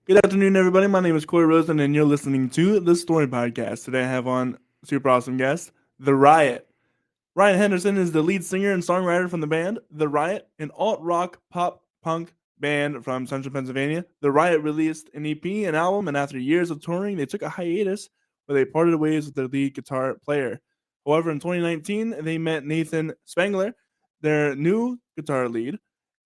Good afternoon, everybody. My name is Corey Rosen, and you're listening to the Story Podcast. Today, I have on super awesome guest, The Riot. Ryan Henderson is the lead singer and songwriter from the band The Riot, an alt rock pop punk band from Central Pennsylvania. The Riot released an EP, an album, and after years of touring, they took a hiatus where they parted ways with their lead guitar player. However, in 2019, they met Nathan Spangler, their new guitar lead,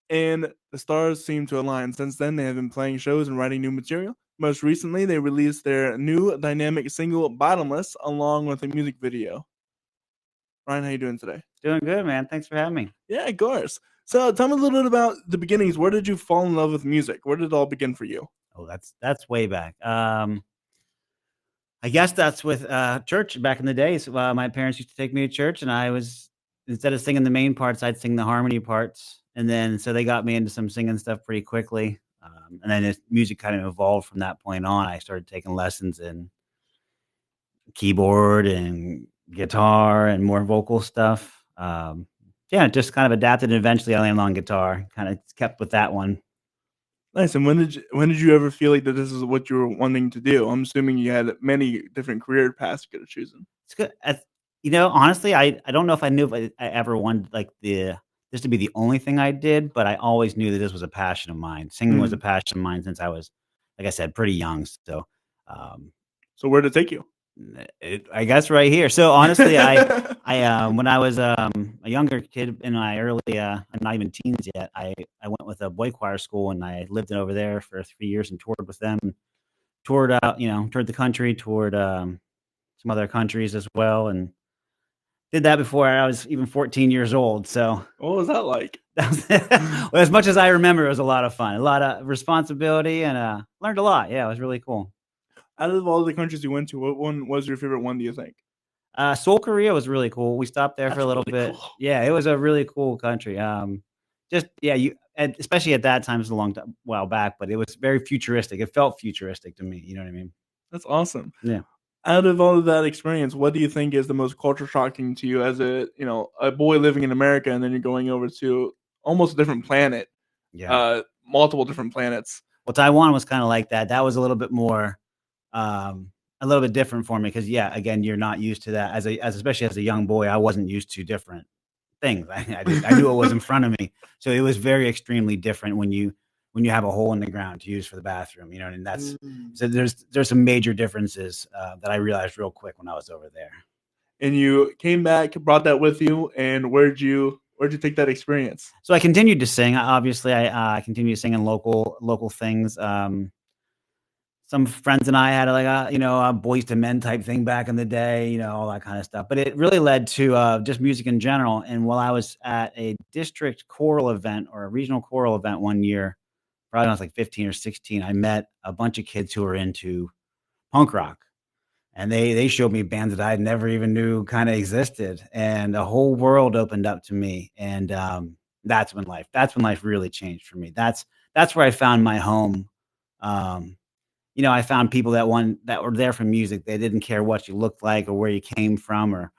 and the stars seem to align. Since then, they have been playing shows and writing new material. Most recently, they released their new dynamic single "Bottomless" along with a music video. Ryan, how you doing today? Doing good, man. Thanks for having me. Yeah, of course. So, tell me a little bit about the beginnings. Where did you fall in love with music? Where did it all begin for you? Oh, that's way back. I guess that's with church back in the days. My parents used to take me to church, and I was instead of singing the main parts, I'd sing the harmony parts, and then so they got me into some singing stuff pretty quickly. And then as music kind of evolved from that point on. I started taking lessons in keyboard and guitar and more vocal stuff. Yeah, just kind of adapted, and eventually I landed on guitar. Kind of kept with that one. Nice. And when did you ever feel like that this is what you were wanting to do? I'm assuming you had many different career paths you could have chosen. It's good. Honestly, I don't know if I knew if I ever wanted like this to be the only thing I did, but I always knew that this was a passion of mine. Singing was a Mm. passion of mine since I was, like I said, pretty young. So, um, So where did it take you? I guess right here. So honestly, I when I was a younger kid in my early, I'm not even teens yet. I went with a boy choir school, and I lived over there for 3 years and toured with them. Toured out, toured the country, toured some other countries as well, and did that before I was even 14 years old. So What was that like? that was, well, as much as I remember, it was a lot of fun, a lot of responsibility, and learned a lot. Yeah, it was really cool. Out of all the countries you went to, what one was your favorite one? Do you think? Seoul, Korea was really cool. We stopped there for That's a little really bit. cool. Yeah, it was a really cool country. Just yeah, especially at that time, it was a long time, while back, but it was very futuristic. It felt futuristic to me. You know what I mean? That's awesome. Yeah. Out of all of that experience, what do you think is the most culture shocking to you as a boy living in America and then you're going over to almost a different planet, Yeah. multiple different planets? Well, Taiwan was kind of like that. That was a little bit more, a little bit different for me because, yeah, again, you're not used to that as especially as a young boy. I wasn't used to different things. I knew what was in front of me, so it was very extremely different when you have a hole in the ground to use for the bathroom. You know, and that's Mm. so there's some major differences that I realized real quick when I was over there. And you came back, brought that with you, and where'd you take that experience? So I continued to sing. Obviously, I continued singing local things. Some friends and I had like a boys to men type thing back in the day, all that kind of stuff. But it really led to just music in general. And while I was at a district choral event or a regional choral event one year, probably when I was like 15 or 16, I met a bunch of kids who were into punk rock. And they showed me bands that I never even knew kind of existed, and a whole world opened up to me. And that's when life really changed for me. That's where I found my home. Um, I found people that were there for music. They didn't care what you looked like or where you came from or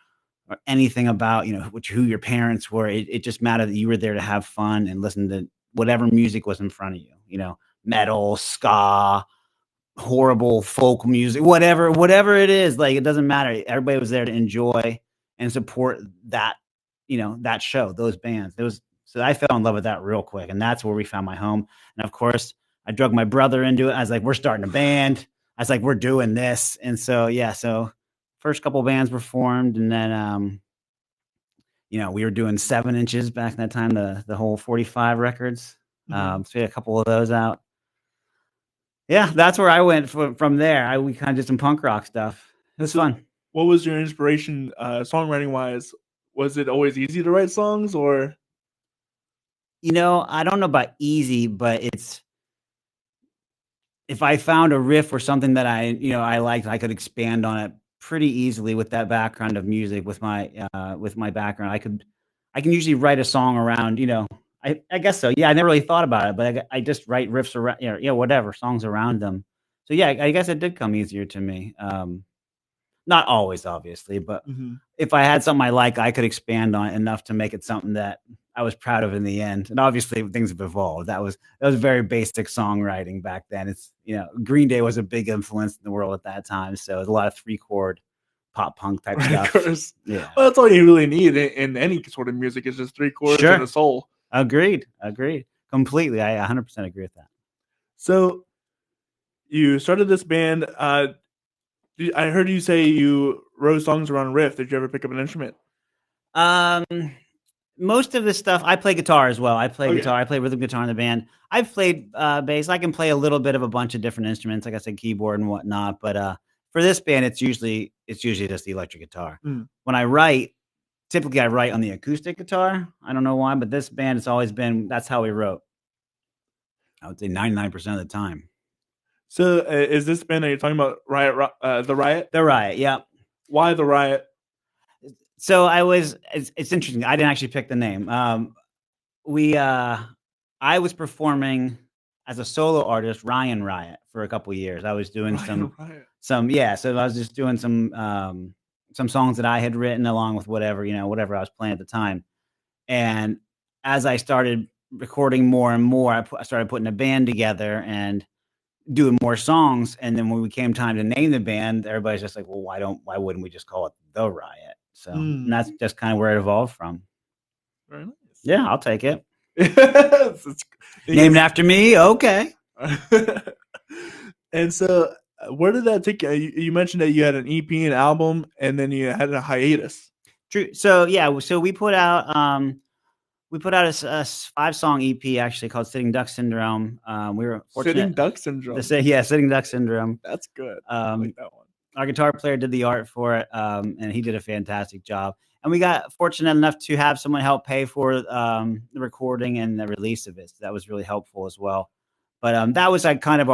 anything about who your parents were. It just mattered that you were there to have fun and listen to whatever music was in front of you. Metal, ska, horrible folk music, whatever it is. Like, it doesn't matter. Everybody was there to enjoy and support that show, those bands. So I fell in love with that real quick, and that's where we found my home. And of course, I drug my brother into it. I was like, we're starting a band. I was like, we're doing this. And so, yeah, so first couple bands were formed, and then, we were doing 7 inches back in that time, the whole 45 records. So we had a couple of those out. Yeah, that's where I went from there. We kind of did some punk rock stuff. It was So, fun. what was your inspiration, songwriting wise? Was it always easy to write songs, or I don't know about easy, but if I found a riff or something that I liked, I could expand on it pretty easily with that background of music, with my background. I can usually write a song around, I guess so. Yeah, I never really thought about it, but I just write riffs around, whatever songs around them. So yeah, I guess it did come easier to me. Not always, obviously, but if I had something I like, I could expand on it enough to make it something that I was proud of in the end. And obviously things have evolved. That was very basic songwriting back then. It's, Green Day was a big influence in the world at that time. So it was a lot of 3-chord pop punk type stuff. Of course. Yeah. Well, that's all you really need in any sort of music is just 3 chords and a soul. Agreed. Completely. I 100% agree with that. So you started this band. I heard you say you wrote songs around riff. Did you ever pick up an instrument? Most of the stuff, I play guitar as well. I play guitar. I play rhythm guitar in the band. I've played bass. I can play a little bit of a bunch of different instruments, like I said, keyboard and whatnot. But for this band, it's usually just the electric guitar. When I write, typically I write on the acoustic guitar. I don't know why, but this band, it's always been, that's how we wrote. I would say 99% of the time. So is this band that you're talking about Riot, the Riot? The Riot, yeah. Why the Riot? So it's interesting. I didn't actually pick the name. I was performing as a solo artist, Ryan Riot, for a couple of years. I was doing so I was just doing some songs that I had written along with whatever I was playing at the time. And as I started recording more and more, I started putting a band together and doing more songs. And then when we came time to name the band, everybody's just like, well, why wouldn't we just call it The Riot? So and that's just kind of where it evolved from. Very nice. Yeah, I'll take it. Named after me. Okay. And so where did that take you? You mentioned that you had an EP, an album, and then you had a hiatus. True. So yeah, so we put out a 5-song EP actually called Sitting Duck Syndrome. We were fortunate. Sitting Duck Syndrome. Sitting Duck Syndrome. That's good. I like that one. Our guitar player did the art for it, and he did a fantastic job. And we got fortunate enough to have someone help pay for the recording and the release of it. So that was really helpful as well. But that was like kind of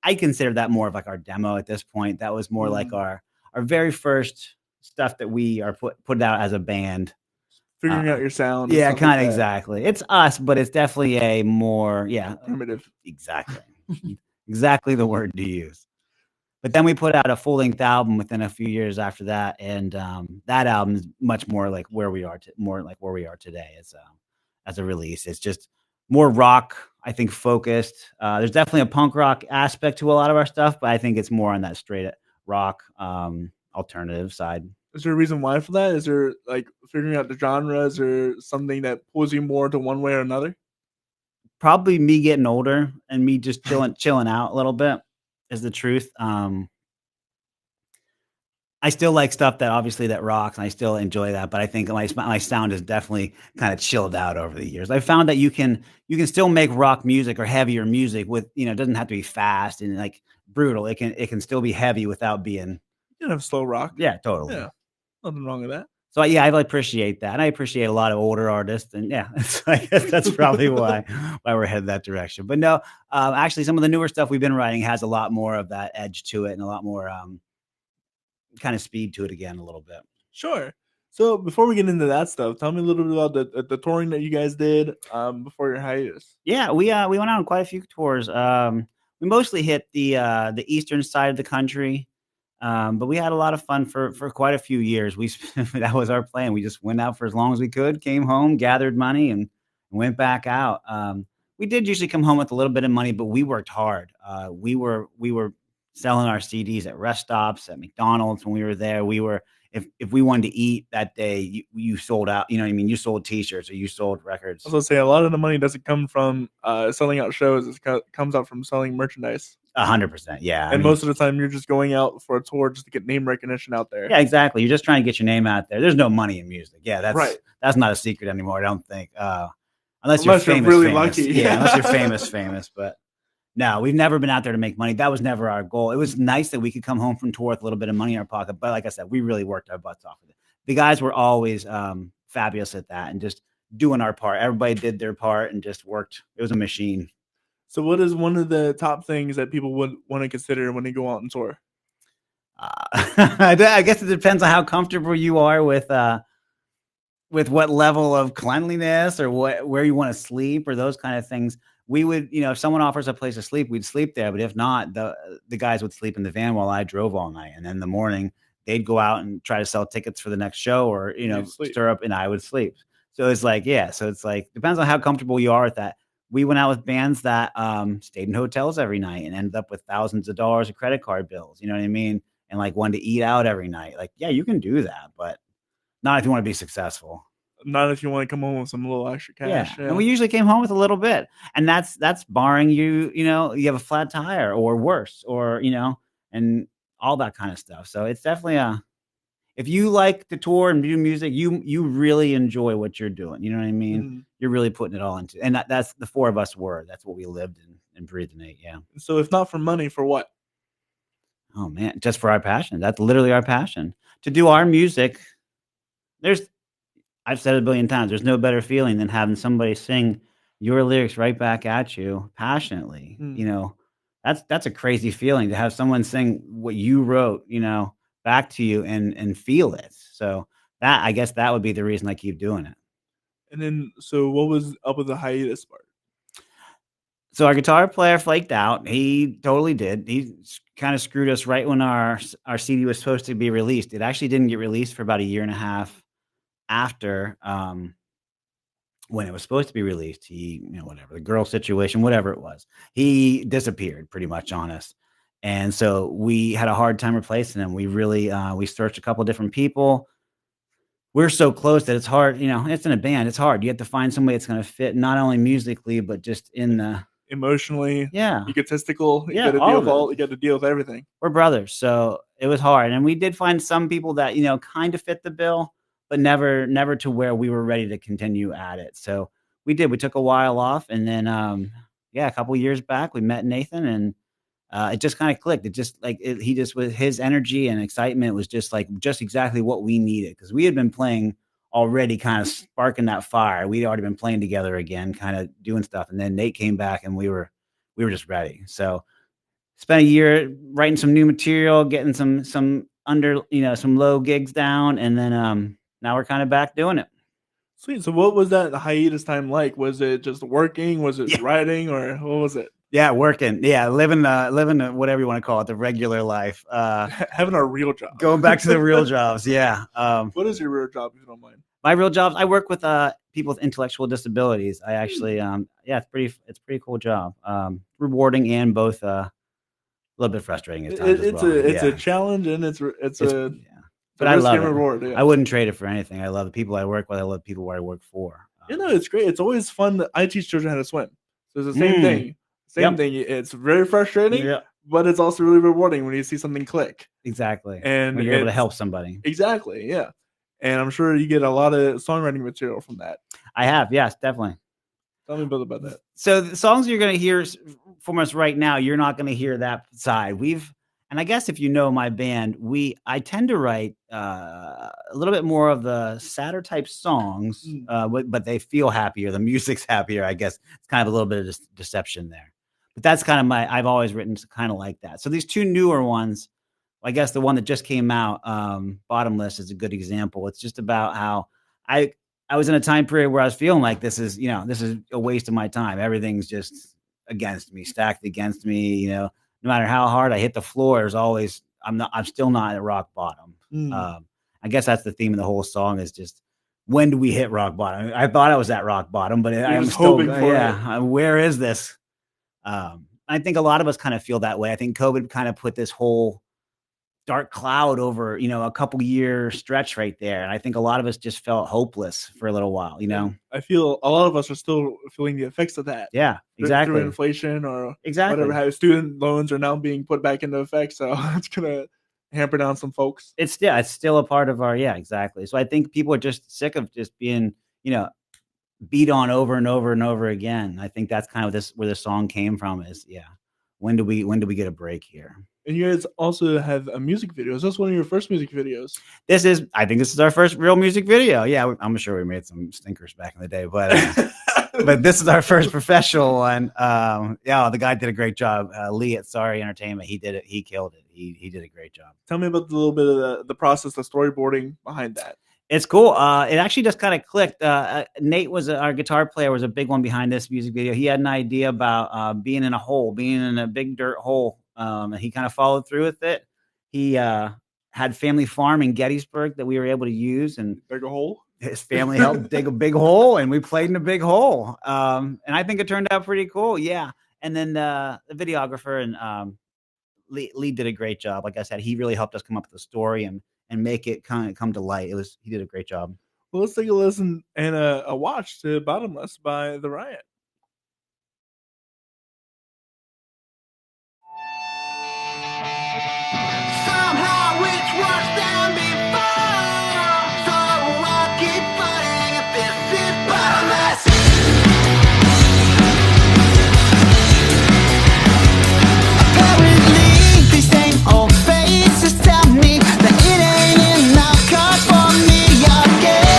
I consider that more of like our demo at this point. That was more like our very first stuff that we are put out as a band. Figuring out your sound. Yeah, kind of exactly. It's us, but it's definitely a more, primitive. Exactly. Exactly the word to use. But then we put out a full-length album within a few years after that, and that album is much more like where we are today as a release. It's just more rock, I think, focused. There's definitely a punk rock aspect to a lot of our stuff, but I think it's more on that straight rock alternative side. Is there a reason why for that? Is there like figuring out the genres or something that pulls you more to one way or another? Probably me getting older and me just chilling out a little bit is the truth. I still like stuff that rocks, and I still enjoy that. But I think my sound is definitely kind of chilled out over the years. I found that you can still make rock music or heavier music with, it doesn't have to be fast and like brutal. It can still be heavy without being. You can have slow rock. Yeah, totally. Yeah, nothing wrong with that. So yeah, I appreciate that, and I appreciate a lot of older artists, and yeah, I guess that's probably why we're headed that direction. But no, actually, some of the newer stuff we've been writing has a lot more of that edge to it, and a lot more kind of speed to it again, a little bit. Sure. So before we get into that stuff, tell me a little bit about the touring that you guys did before your hiatus. Yeah, we went out on quite a few tours. We mostly hit the eastern side of the country. But we had a lot of fun for quite a few years. That was our plan. We just went out for as long as we could, came home, gathered money, and went back out. We did usually come home with a little bit of money, but we worked hard. We were selling our CDs at rest stops, at McDonald's when we were there. We were if we wanted to eat that day, you sold out. You know what I mean? You sold T-shirts or you sold records. I was gonna say a lot of the money doesn't come from selling out shows. It comes out from selling merchandise. 100%, yeah. And most of the time, you're just going out for a tour just to get name recognition out there. Yeah, exactly. You're just trying to get your name out there. There's no money in music. Yeah, that's right. That's not a secret anymore. I don't think, unless you're famous, really famous. lucky. Yeah, unless you're famous. But no, we've never been out there to make money. That was never our goal. It was nice that we could come home from tour with a little bit of money in our pocket. But like I said, we really worked our butts off with it. The guys were always fabulous at that and just doing our part. Everybody did their part and just worked. It was a machine. So what is one of the top things that people would want to consider when they go out on tour? I guess it depends on how comfortable you are with what level of cleanliness or where you want to sleep or those kind of things. We would, if someone offers a place to sleep, we'd sleep there. But if not, the guys would sleep in the van while I drove all night. And then in the morning, they'd go out and try to sell tickets for the next show, or stir up, and I would sleep. So it's like, yeah. So it's like, depends on how comfortable you are with that. We went out with bands that stayed in hotels every night and ended up with thousands of dollars of credit card bills. You know what I mean? And like wanted to eat out every night. Like, yeah, you can do that, but not if you want to be successful. Not if you want to come home with some little extra cash. Yeah. And we usually came home with a little bit, and that's barring you have a flat tire or worse, or and all that kind of stuff. So it's definitely if you like to tour and do music, you really enjoy what you're doing. You know what I mean? Mm-hmm. You're really putting it all into, and that's the four of us were. That's what we lived and breathed in. Yeah. So if not for money, for what? Oh man, just for our passion. That's literally our passion. To do our music. I've said it a billion times, there's no better feeling than having somebody sing your lyrics right back at you passionately. That's a crazy feeling to have someone sing what you wrote, back to you and feel it. So that, I guess that would be the reason I keep doing it. And then, so what was up with the hiatus part? So our guitar player flaked out. He totally did. He kind of screwed us right when our CD was supposed to be released. It actually didn't get released for about a year and a half after when it was supposed to be released. He, whatever, the girl situation, whatever it was, he disappeared pretty much on us. And so we had a hard time replacing him. We really, we searched a couple different people. We're so close that it's hard, it's in a band. It's hard. You have to find somebody that's going to fit not only musically, but just in the emotionally, yeah, egotistical. You got to deal with everything. We're brothers. So it was hard. And we did find some people that, kind of fit the bill, but never to where we were ready to continue at it. So we took a while off, and then, a couple of years back, we met Nathan, and it just kind of clicked. It just he just, with his energy and excitement, was just exactly what we needed. Cause we had been playing already, kind of sparking that fire. We'd already been playing together again, kind of doing stuff. And then Nate came back, and we were just ready. So spent a year writing some new material, getting some low gigs down. And then, now we're kind of back doing it. Sweet. So what was that hiatus time like? Was it just working? Was it writing, or what was it? Yeah, working. Yeah, living whatever you want to call it, the regular life. Having a real job. Going back to the real jobs. Yeah. What is your real job, if you don't mind? My real job, I work with people with intellectual disabilities. I actually, it's a pretty cool job. Rewarding and both a little bit frustrating at times. It's a challenge, and it's but I love it. Reward, yeah. I wouldn't trade it for anything. I love the people I work with. I love the people I work for. It's great. It's always fun. I teach children how to swim. So it's the same thing. Same thing. It's very frustrating, but it's also really rewarding when you see something click. Exactly. And when you're able to help somebody. Exactly. Yeah. And I'm sure you get a lot of songwriting material from that. I have. Yes, definitely. Tell me about that. So the songs you're going to hear from us right now, you're not going to hear that side. And I guess if you know my band, I tend to write a little bit more of the sadder type songs, but they feel happier. The music's happier. I guess it's kind of a little bit of deception there. But that's kind of I've always written kind of like that. So these two newer ones, I guess the one that just came out, Bottomless, is a good example. It's just about how I was in a time period where I was feeling like this is a waste of my time. Everything's just against me, stacked against me, No matter how hard I hit the floor, I'm still not at rock bottom. I guess that's the theme of the whole song, is just, when do we hit rock bottom? I thought I was at rock bottom, but I'm still hoping for it. Where is this? I think a lot of us kind of feel that way. I think COVID kind of put this whole dark cloud over, a couple year stretch right there. And I think a lot of us just felt hopeless for a little while, I feel a lot of us are still feeling the effects of that. Yeah, exactly. Through inflation or whatever. How student loans are now being put back into effect. So it's going to hamper down some folks. It's still a part of our, exactly. So I think people are just sick of just being, beat on over and over and over again. I think that's kind of where the song came from, is, when do we get a break here? And you guys also have a music video. Is this one of your first music videos? I think this is our first real music video. Yeah, I'm sure we made some stinkers back in the day, but but this is our first professional one. The guy did a great job. Lee at Sorry Entertainment, he did it. He killed it. He did a great job. Tell me about a little bit of the process, the storyboarding behind that. It's cool. It actually just kind of clicked. Nate our guitar player, was a big one behind this music video. He had an idea about being in a big dirt hole. And he kind of followed through with it. He had had family farm in Gettysburg that we were able to use, and Dig a hole. his family helped dig a big hole, and we played in a big hole. And I think it turned out pretty cool. Yeah. And then the videographer and Lee did a great job. Like I said, he really helped us come up with the story and make it kind of come to light. He did a great job. Well, let's take a listen and a watch to Bottomless by The Riot. Somehow it's worse than before, so I keep fighting if this is bottomless. Apparently these same old faces tell me that it ain't enough cause for me again.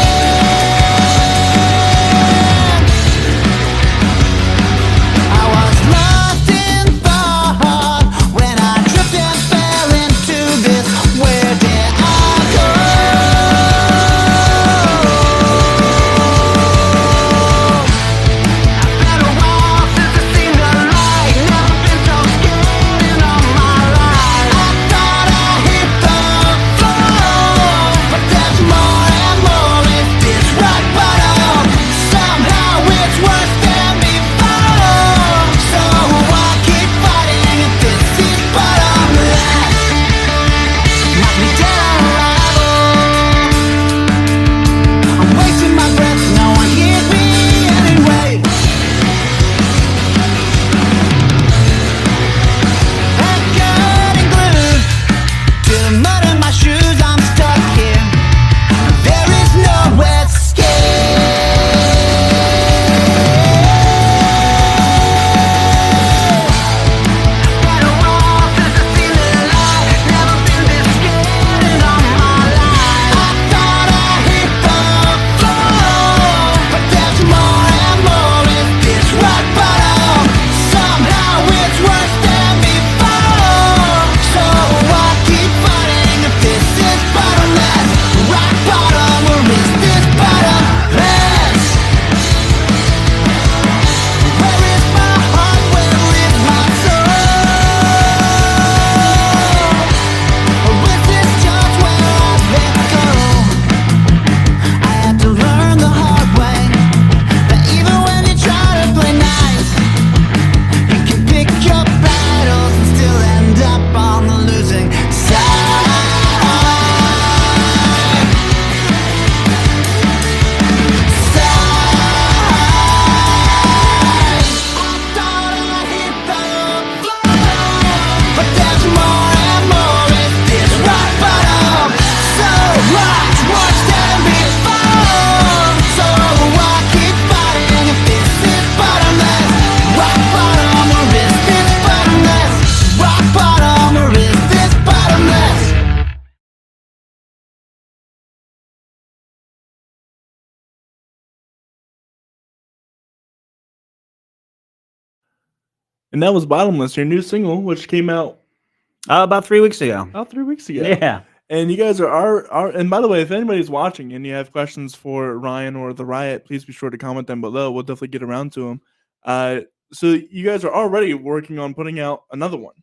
I was lost in thought when I tripped and fell into this. Where did I go? It's been a while since I've seen the light. Never been so scared in all my life. I thought I hit the floor, but there's more and more. Is this rock bottom? Somehow it's worse than before, so I keep fighting if this is bottomless. Knock me dead on arrival. I'm wasting my breath, no one hears me anyway. I'm getting glued to the mud in my shoes. I'm stuck here. There is no escape. Been a while since I've seen the light. Never been this scared in all my life. I thought I hit the floor, but there's more and more. Is this rock bottom? Somehow it's worse than before, so I keep fighting if this is bottomless. Rock bottom, or is this bottomless? Where is my heart? Where is my soul? Or is this just where I let go? I had to learn the hard way that even when you try to play nice, you can pick your battles and still end up on the losing side. I thought I hit the floor, but there's more and more. Is this rock bottom? So much worse than before, so I keep fighting if this is bottomless. Rock bottom, or is this bottomless? Rock bottom, or is this bottomless? And that was Bottomless, your new single, which came out About 3 weeks ago. about 3 weeks ago. Yeah. And you guys are and by the way, if anybody's watching and you have questions for Ryan or The Riot, please be sure to comment them below. We'll definitely get around to them. So you guys are already working on putting out another one.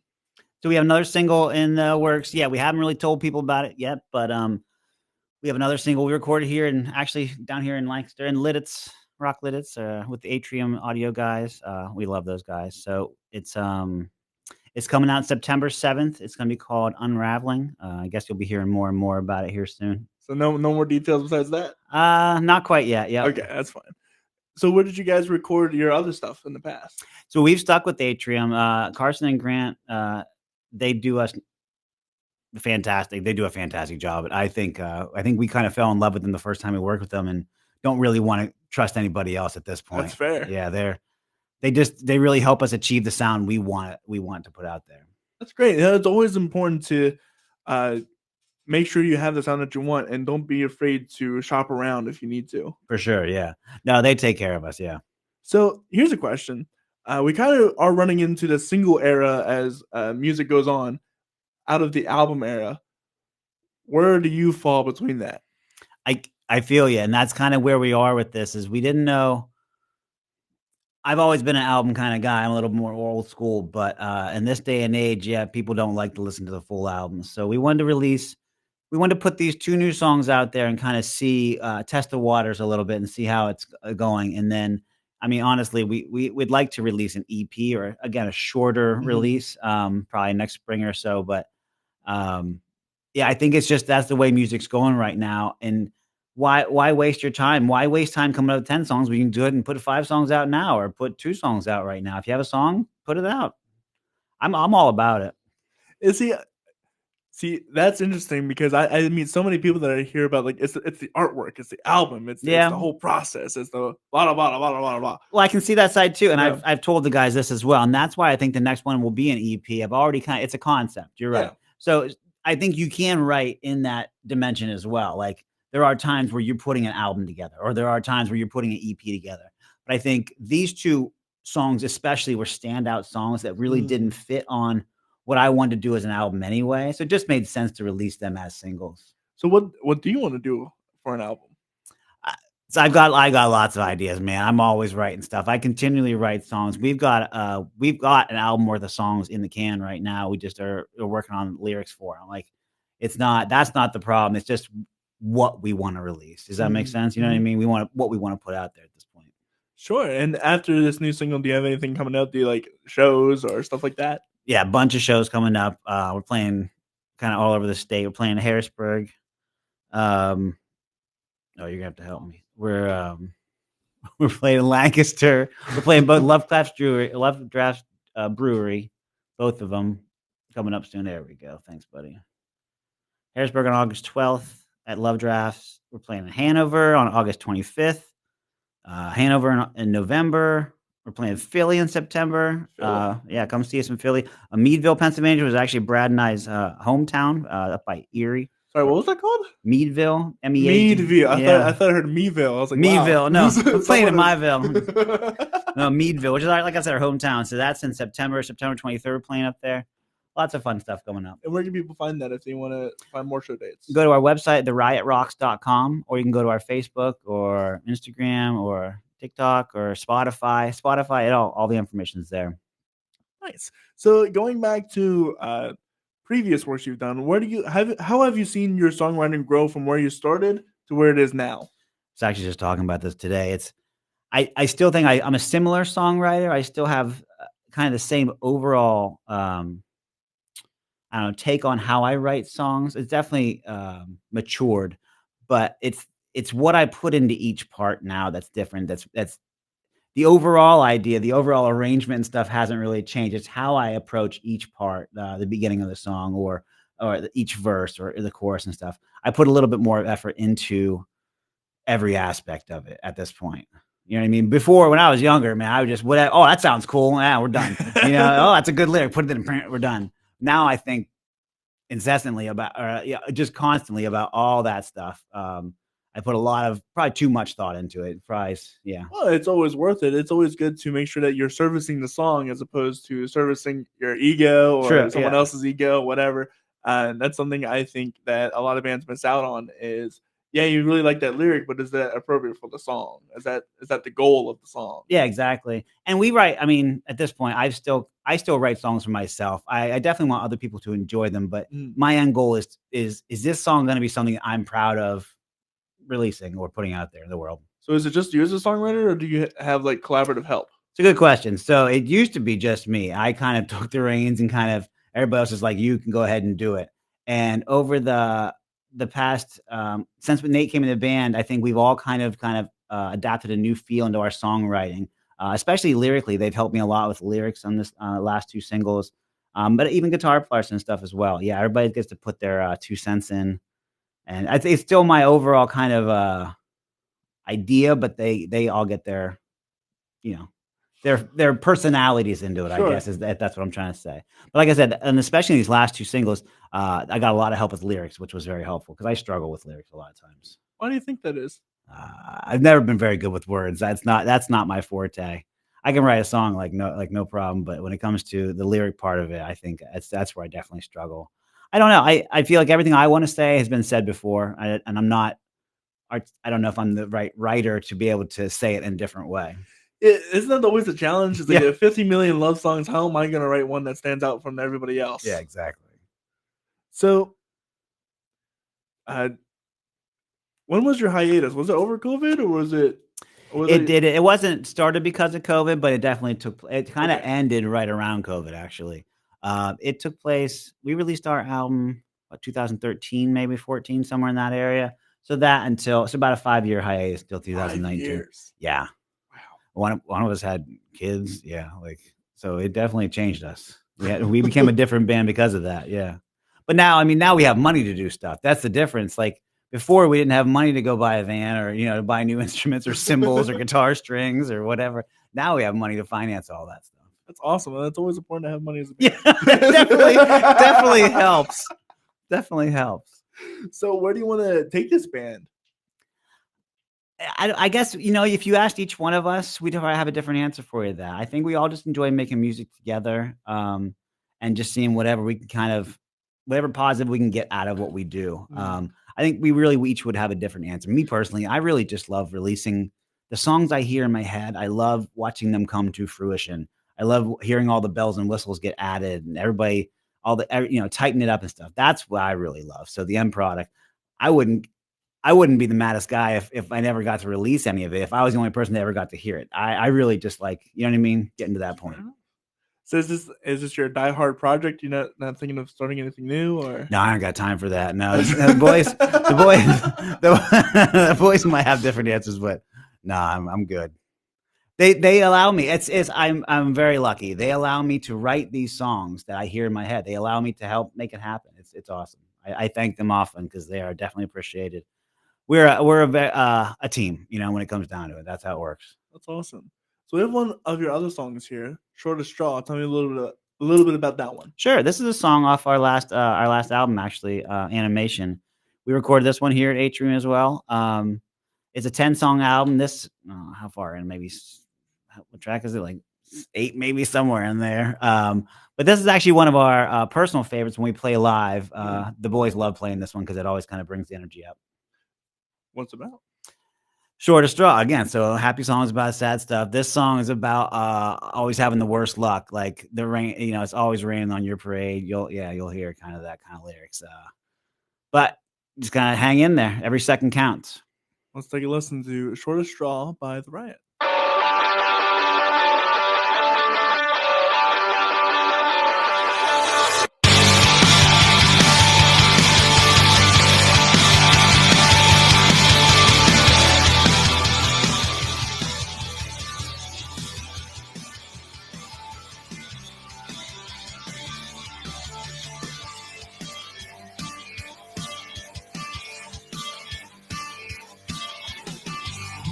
So we have another single in the works. Yeah, we haven't really told people about it yet, but we have another single we recorded here and actually down here in Lancaster in Lidditz, Rock Lidditz, with the Atrium Audio guys. We love those guys. So it's coming out September 7th. It's going to be called Unraveling. I guess you'll be hearing more and more about it here soon. So no more details besides that. Not quite yet. Yeah. Okay, that's fine. So where did you guys record your other stuff in the past? So we've stuck with Atrium. Carson and Grant, they do us fantastic. They do a fantastic job. And I think we kind of fell in love with them the first time we worked with them and don't really want to trust anybody else at this point. That's fair. Yeah, they really help us achieve the sound we want to put out there. That's great. It's always important to make sure you have the sound that you want and don't be afraid to shop around if you need to. For sure, yeah. No, they take care of us, yeah. So here's a question. We kind of are running into the single era as music goes on out of the album era. Where do you fall between that? I feel you, and that's kind of where we are with this is we didn't know. I've always been an album kind of guy. I'm a little more old school, but in this day and age, yeah, people don't like to listen to the full album. So we wanted to release we wanted to put these 2 new songs out there and kind of see, test the waters a little bit and see how it's going. And then, I mean, honestly, we'd like to release an EP or again a shorter release, probably next spring or so. But yeah, I think it's just that's the way music's going right now. And why waste your time? Why waste time coming up with 10 songs? We can do it and put 5 songs out now, or put 2 songs out right now. If you have a song, put it out. I'm all about it. Is he? See, that's interesting because I meet so many people that I hear about, like, it's the artwork, it's the album, it's Yeah. the whole process, it's the blah, blah, blah, blah, blah, blah. Well, I can see that side too, and Yeah. I've told the guys this as well, and that's why I think the next one will be an EP. I've already it's a concept. You're right. Yeah. So I think you can write in that dimension as well. Like there are times where you're putting an album together, or there are times where you're putting an EP together. But I think these 2 songs, especially, were standout songs that really didn't fit on what I wanted to do as an album anyway. So it just made sense to release them as singles. So what do you want to do for an album? So I got lots of ideas, man. I'm always writing stuff. I continually write songs. We've got an album worth of songs in the can right now. We just are working on lyrics for them. Like that's not the problem. It's just what we want to release. Does that make sense? You know what I mean? What we want to put out there at this point. Sure. And after this new single, do you have anything coming out? Do you like shows or stuff like that? Yeah, a bunch of shows coming up. We're playing kind of all over the state. We're playing Harrisburg. Oh, you're gonna have to help me. We're playing Lancaster. We're playing both Lovecraft's Brewery, both of them coming up soon. There we go. Thanks, buddy. Harrisburg on August 12th at Love Drafts. We're playing in Hanover on August 25th. Hanover in November. We're playing Philly in September. Yeah, come see us in Philly. Meadville, Pennsylvania was actually Brad and I's hometown up by Erie. Sorry, what was that called? Meadville, M-E-A-D. Meadville. I thought I heard Meadville. I was like, Meadville. Wow. No, we're playing in Myville. No, Meadville, which is like I said, our hometown. So that's in September 23rd, playing up there. Lots of fun stuff coming up. And where can people find that if they want to find more show dates? Go to our website, theriotrocks.com, or you can go to our Facebook or Instagram or TikTok or Spotify. All the information is there. Nice. So going back to previous works you've done, how have you seen your songwriting grow from where you started to where it is now? I was actually just talking about this today. I still think I'm a similar songwriter. I still have kind of the same overall take on how I write songs. It's definitely matured, but it's what I put into each part now that's different. That's the overall idea, the overall arrangement and stuff hasn't really changed. It's how I approach each part, the beginning of the song or each verse or the chorus and stuff. I put a little bit more effort into every aspect of it at this point. You know what I mean? Before, when I was younger, man, I would just, oh, that sounds cool. Yeah, we're done. Oh, that's a good lyric. Put it in print. We're done. Now I think incessantly about, just constantly about all that stuff. I put probably too much thought into it. Yeah. Well, it's always worth it. It's always good to make sure that you're servicing the song as opposed to servicing your ego or someone else's ego, whatever. And that's something I think that a lot of bands miss out on is, yeah, you really like that lyric, but is that appropriate for the song? Is that the goal of the song? Yeah, exactly. And we write, I mean, at this point, I still write songs for myself. I definitely want other people to enjoy them, but my end goal is this song going to be something I'm proud of releasing or putting out there in the world? So is it just you as a songwriter, or do you have like collaborative help? It's a good question. So it used to be just me. I kind of took the reins and kind of everybody else is like, you can go ahead and do it. And over the past, since Nate came in the band, I think we've all kind of adapted a new feel into our songwriting, especially lyrically. They've helped me a lot with lyrics on this last 2 singles, but even guitar parts and stuff as well. Yeah, everybody gets to put their 2 cents in. And I think it's still my overall kind of idea, but they all get their, their personalities into it. Sure. I guess that's what I'm trying to say. But like I said, and especially these last 2 singles, I got a lot of help with lyrics, which was very helpful because I struggle with lyrics a lot of times. Why do you think that is? I've never been very good with words. That's not my forte. I can write a song like no problem, but when it comes to the lyric part of it, I think that's where I definitely struggle. I don't know. I feel like everything I want to say has been said before, and I'm not. I don't know if I'm the right writer to be able to say it in a different way. Isn't that always the challenge? Is like 50 million love songs. How am I going to write one that stands out from everybody else? Yeah, exactly. So Uh, when was your hiatus? Was it over COVID or was it? It wasn't started because of COVID, but it definitely it kind of Okay. ended right around COVID, actually. It took place, we released our album, 2013, maybe 14, somewhere in that area. So it's about a 5-year hiatus till 2019. 5 years. Yeah. Wow. One of us had kids. Yeah. So it definitely changed us. We became a different band because of that. Yeah. But now we have money to do stuff. That's the difference. Like, before, we didn't have money to go buy a van or, to buy new instruments or cymbals or guitar strings or whatever. Now we have money to finance all that stuff. That's awesome. That's always important to have money as a band. Yeah, definitely helps. Definitely helps. So where do you want to take this band? I guess, if you asked each one of us, we'd probably have a different answer for you. That I think we all just enjoy making music together, and just seeing whatever we can whatever positive we can get out of what we do. I think we each would have a different answer. Me personally, I really just love releasing the songs I hear in my head. I love watching them come to fruition. I love hearing all the bells and whistles get added and everybody, tighten it up and stuff. That's what I really love. So the end product, I wouldn't be the maddest guy if I never got to release any of it. If I was the only person that ever got to hear it, I really just like, you know what I mean? Getting to that point. So is this your diehard project? You're not thinking of starting anything new, or? No, I don't got time for that. No, the boys might have different answers, but no, I'm good. They allow me. I'm very lucky. They allow me to write these songs that I hear in my head. They allow me to help make it happen. It's awesome. I thank them often because they are definitely appreciated. We're a team, when it comes down to it. That's how it works. That's awesome. So we have one of your other songs here, "Short of Straw." Tell me a little bit about that one. Sure. This is a song off our last album, actually, Animation. We recorded this one here at Atrium as well. It's a 10-song album. How far in? Maybe what track is it? Like 8, maybe somewhere in there. But this is actually one of our personal favorites when we play live. The boys love playing this one because it always kind of brings the energy up. What's it about? Short of Straw again. So happy songs about sad stuff. This song is about always having the worst luck. Like the rain, it's always raining on your parade. You'll hear kind of that kind of lyrics. But just kind of hang in there. Every second counts. Let's take a listen to "Short of Straw" by the Riot.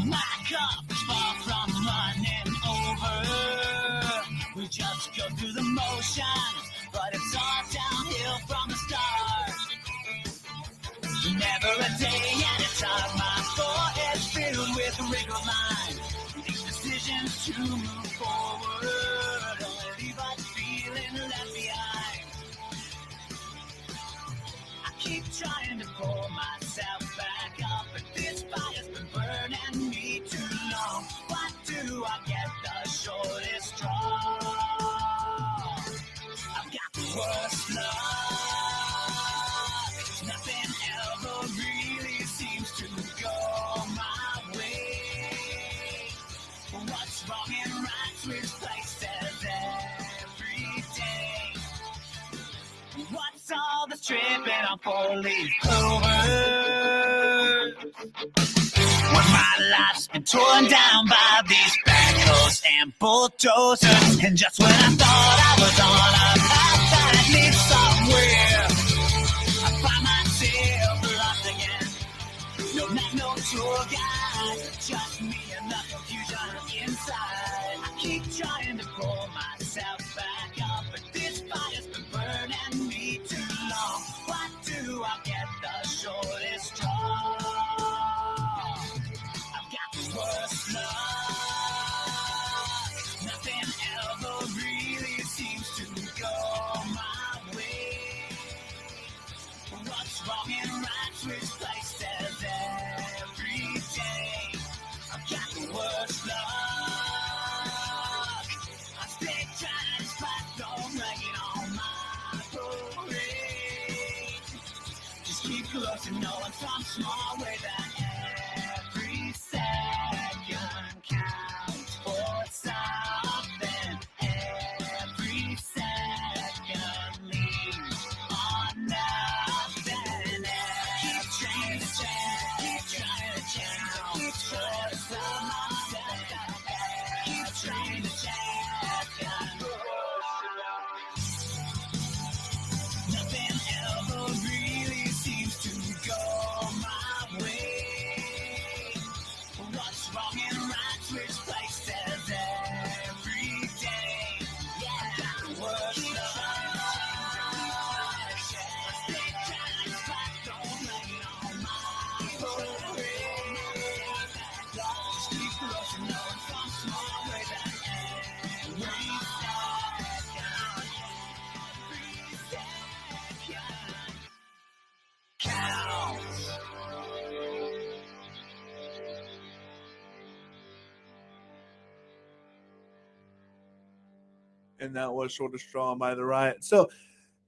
My cup is far from running over. We just go through the motions, but it's all downhill from the start. Never a day at a time. My forehead's filled with wrinkled lines. These decisions to move forward only leave us feeling left behind. I keep trying to pull myself back up, but this fire's been burning me too long. Why do I get the shortest straw? I've got the worst luck. Nothing ever really seems to go my way. What's wrong and right switch places every day. What's all this tripping on 4-leaf clover? When my life's been torn down by these backhoes and bulldozers, and just when I thought I was on a path that leads somewhere, I find myself lost again. No map, no tour guide, just me and the confusion inside. I keep trying to pull myself back up, but this fire's been burning me too long. Why do I get the shortest straw? I've got the worst luck. Nothing ever really seems to go my way. What's wrong and right switch places every day. I've got the worst luck. I stay trying to spot don't rain on my parade. Just keep close close, no one from small way that every second counts for something. Every second leaves on nothing. Keep trying to change, keep trying to change for something. Keep trying to change. Nothing ever really seems to go my way. What's wrong and right switch places every day. Yeah, the worst of stay trying to fight, don't lay on my parade. Just keep close, no one from small way that every second counts. And that was Shortest Straw by the Riot. So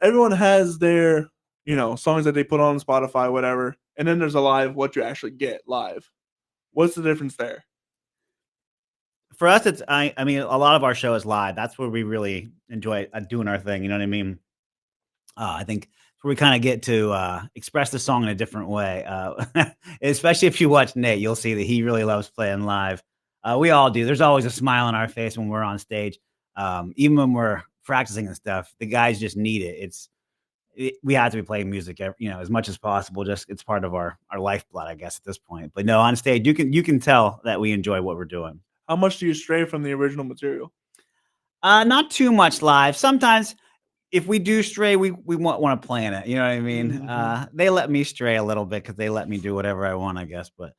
everyone has their, songs that they put on Spotify, whatever. And then there's a live, what you actually get live. What's the difference there? For us, it's I mean, a lot of our show is live. That's where we really enjoy doing our thing. You know what I mean? I think it's where we kind of get to express the song in a different way. Especially if you watch Nate, you'll see that he really loves playing live. We all do. There's always a smile on our face when we're on stage. Even when we're practicing and stuff, the guys just need it. We have to be playing music, as much as possible. Just it's part of our lifeblood, I guess, at this point. But no, on stage, you can tell that we enjoy what we're doing. How much do you stray from the original material? Not too much live. Sometimes if we do stray, we want to plan it. You know what I mean? Mm-hmm. They let me stray a little bit because they let me do whatever I want, I guess. But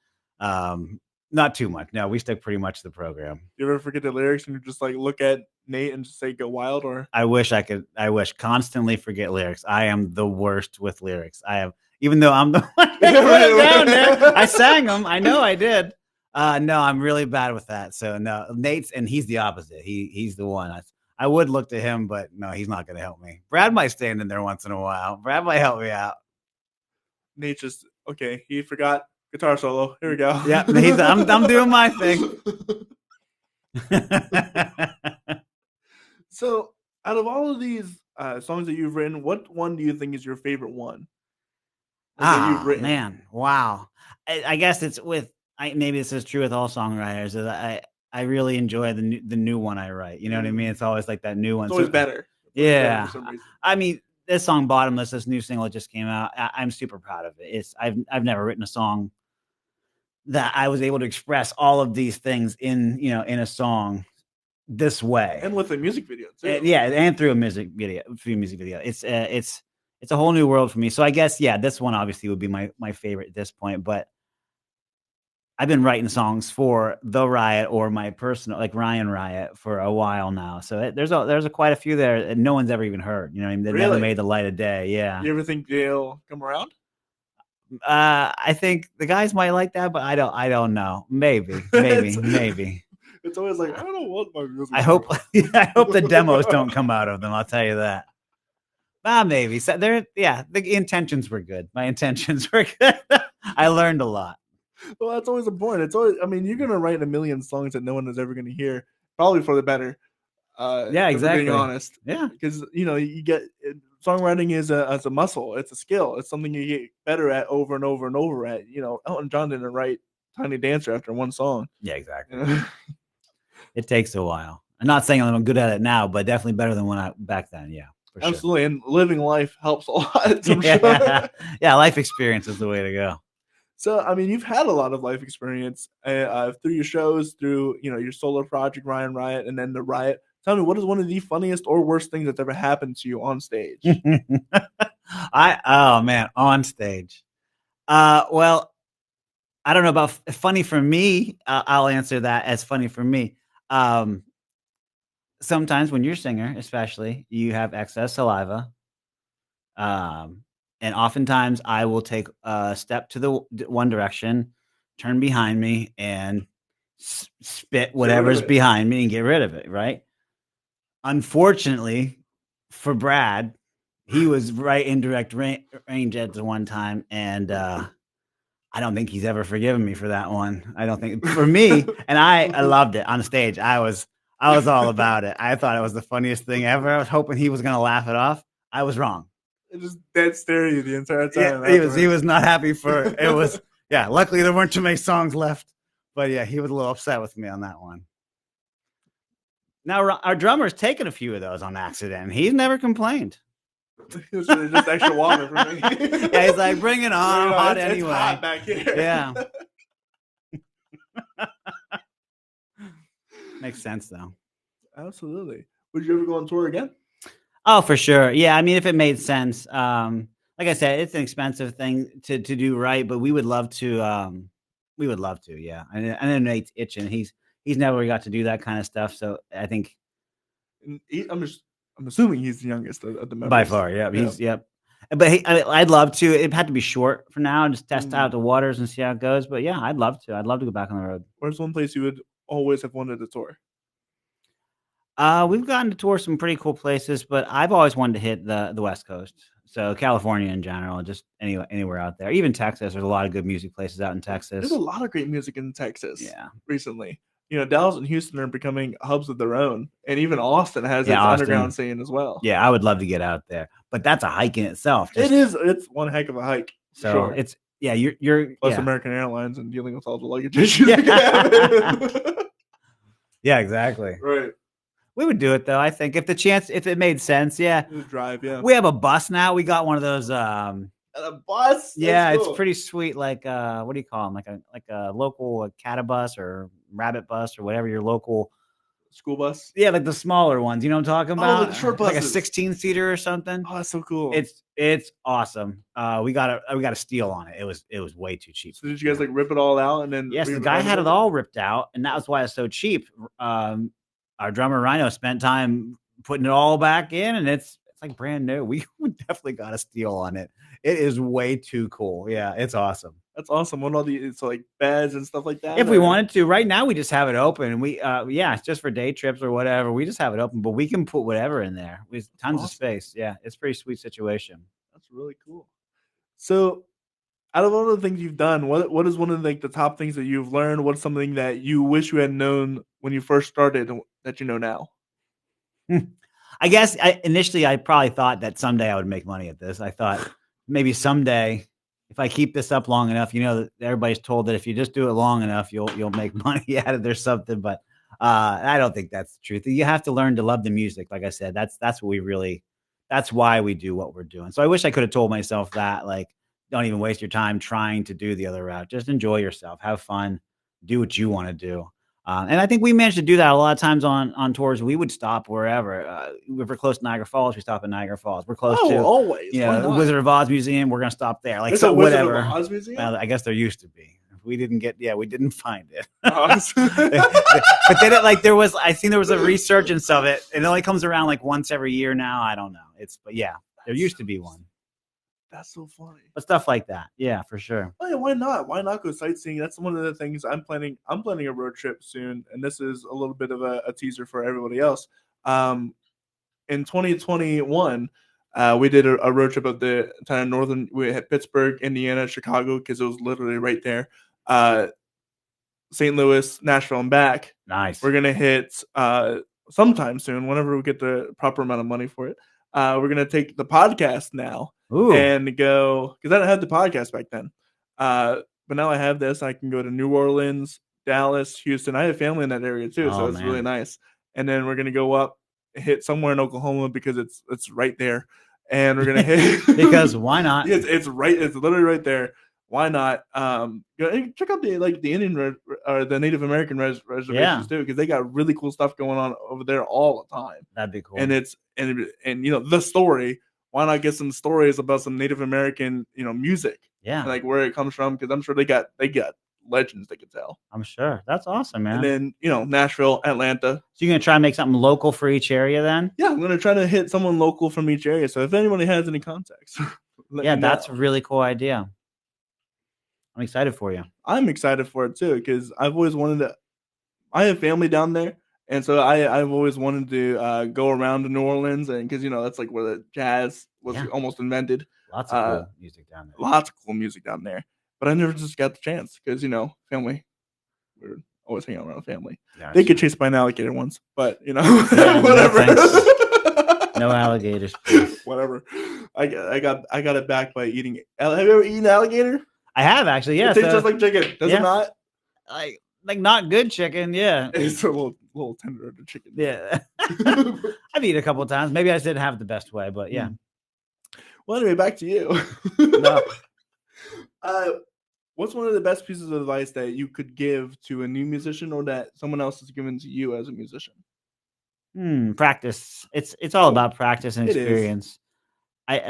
not too much. No, we stick pretty much to the program. You ever forget the lyrics and you just like look at Nate and just say go wild? Or I wish I could. I wish constantly forget lyrics. I am the worst with lyrics. I have, even though I'm the one that put it down there. I sang them. I know I did. No, I'm really bad with that. So no, Nate's, and he's the opposite. He's the one. I would look to him, but no, he's not going to help me. Brad might stand in there once in a while. Brad might help me out. Nate just okay. He forgot guitar solo. Here we go. Yeah, I'm doing my thing. So, out of all of these songs that you've written, what one do you think is your favorite one? That you've written? Man, wow. I guess it's with. Maybe this is true with all songwriters. Is I really enjoy the new one I write. You know what I mean? It's always like that new one. It's always better. Yeah. For some reason. I mean, this song "Bottomless," this new single that just came out. I'm super proud of it. I've never written a song that I was able to express all of these things in a song this way, and with a music video too. And through a music video. It's a whole new world for me. So I guess this one obviously would be my favorite at this point, but I've been writing songs for the Riot or my personal, like Ryan Riot, for a while now. So there's quite a few there that no one's ever even heard. You know what I mean? They never made the light of day. Yeah. You ever think they'll come around? I think the guys might like that, but I don't know. Maybe. It's always like, I don't want my music. I hope the demos don't come out of them. I'll tell you that. Maybe. So the intentions were good. My intentions were good. I learned a lot. Well, that's always important. It's always, you're going to write a million songs that no one is ever going to hear, probably for the better. Exactly. Being honest. Yeah. Because, you get, songwriting is a muscle. It's a skill. It's something you get better at over and over and over at. Elton John didn't write Tiny Dancer after one song. Yeah, exactly. It takes a while. I'm not saying I'm good at it now, but definitely better than back then. Yeah. For absolutely. Sure. And living life helps a lot. Sure. Yeah. Life experience is the way to go. So, you've had a lot of life experience through your shows, through, your solo project, Ryan Riot, and then the Riot. Tell me, what is one of the funniest or worst things that's ever happened to you on stage? On stage. Well, I don't know about funny for me. I'll answer that as funny for me. Sometimes when you're a singer, especially, you have excess saliva. And oftentimes I will take a step to the one direction, turn behind me, and spit whatever's behind me and get rid of it, right? Unfortunately for Brad, he was right in direct range at the one time, and I don't think he's ever forgiven me for that one. I don't think for me, and I loved it on stage. I was all about it. I thought it was the funniest thing ever. I was hoping he was gonna laugh it off. I was wrong. It just dead stare you the entire time. Yeah, he was not happy for it. It was luckily there weren't too many songs left. But yeah, he was a little upset with me on that one. Now our drummer's taken a few of those on accident, and he's never complained. It's just extra water for me. Yeah, he's like, bring it on. I'm hot anyway. It's hot back here. Yeah. Makes sense though. Absolutely. Would you ever go on tour again? Oh, for sure. Yeah, I mean, if it made sense. Like I said, it's an expensive thing to do right, but we would love to. We would love to. Yeah, I know Nate's itching. He's never got to do that kind of stuff. So I think I'm assuming he's the youngest of the members. By far. Yeah, he's But I'd love to. It'd have to be short for now and just test out the waters and see how it goes. But yeah, I'd love to. I'd love to go back on the road. Where's one place you would always have wanted to tour? We've gotten to tour some pretty cool places, but I've always wanted to hit the West Coast. So California in general, just anywhere out there. Even Texas. There's a lot of good music places out in Texas. There's a lot of great music in Texas. Yeah. Recently. Dallas and Houston are becoming hubs of their own, and even Austin has its underground scene as well. Yeah, I would love to get out there, but that's a hike in itself. It is. It's one heck of a hike. So sure. It's you're plus American Airlines and dealing with all the luggage issues. Yeah, exactly. Right. We would do it though. I think if it made sense. Yeah. Drive. Yeah. We have a bus now. We got one of those. A bus? Yeah, cool. It's pretty sweet. Like what do you call them? Like a local catabus or rabbit bus or whatever your local school bus. Yeah, like the smaller ones. You know what I'm talking about? Oh, the short buses. Like a 16-seater or something. Oh, that's so cool. It's awesome. We got a steal on it. It was way too cheap. So did you guys like rip it all out and then? Yes, the guy had it all ripped out, and that was why it's so cheap. Our drummer Rhino spent time putting it all back in, and it's like brand new. We definitely got a steal on it. It is way too cool. Yeah, it's awesome. That's awesome. What all it's like beds and stuff like that? If we wanted to, right now we just have it open. And we it's just for day trips or whatever. We just have it open, but we can put whatever in there. We have tons of space. Yeah, it's a pretty sweet situation. That's really cool. So out of all the things you've done, what is one of the top things that you've learned? What's something that you wish you had known when you first started that you know now? I guess initially I probably thought that someday I would make money at this. I thought maybe someday if I keep this up long enough, everybody's told that if you just do it long enough, you'll make money out of there's something. But I don't think that's the truth. You have to learn to love the music. Like I said, that's why we do what we're doing. So I wish I could have told myself that, like, don't even waste your time trying to do the other route. Just enjoy yourself, have fun, do what you want to do. And I think we managed to do that a lot of times on tours. We would stop wherever. If we're close to Niagara Falls, we stop at Niagara Falls. We're close to always. The Wizard of Oz Museum. We're gonna stop there. Like, so whatever. Wizard of Oz Museum? Well, I guess there used to be. We didn't find it. But then there was a resurgence of it. It only comes around like once every year now. I don't know. There used to be one. That's so funny. But stuff like that. Yeah, for sure. Oh, yeah, why not? Why not go sightseeing? That's one of the things I'm planning. I'm planning a road trip soon, and this is a little bit of a teaser for everybody else. In 2021, we did a road trip of the kind of northern. We hit Pittsburgh, Indiana, Chicago, because it was literally right there. St. Louis, Nashville, and back. Nice. We're gonna hit sometime soon, whenever we get the proper amount of money for it. We're gonna take the podcast now. Ooh. And go, because I didn't have the podcast back then. But now I have this. I can go to New Orleans, Dallas, Houston. I have family in that area too, so it's really nice. And then we're gonna go up, hit somewhere in Oklahoma because it's right there. And we're gonna hit because why not? It's literally right there. Why not? Check out the Indian or the Native American reservations too, because they got really cool stuff going on over there all the time. That'd be cool. And the story. Why not get some stories about some Native American, music? Yeah, like where it comes from, because I'm sure they got legends they could tell. I'm sure. That's awesome, man. And then Nashville, Atlanta. So you're gonna try and make something local for each area, then? Yeah, I'm gonna try to hit someone local from each area. So if anybody has any contacts, that's a really cool idea. I'm excited for you. I'm excited for it too, because I've always wanted to. I have family down there, And so I've always wanted to go around to New Orleans, and because that's like where the jazz was almost invented. Lots of cool music down there. Lots of cool music down there, but I never just got the chance because family. We're always hanging out around family. Yeah, they get chased by an alligator once, but whatever. No alligators, please. Whatever. I got it back by eating. Have you ever eaten alligator? I have actually. Yeah, it tastes just like chicken. Does it not? Like not good chicken. Yeah, it's a little tender to chicken. Yeah, I've eaten a couple of times. Maybe I didn't have the best way, but yeah. Well, anyway, back to you. No. What's one of the best pieces of advice that you could give to a new musician, or that someone else has given to you as a musician? Practice. It's all about practice and experience.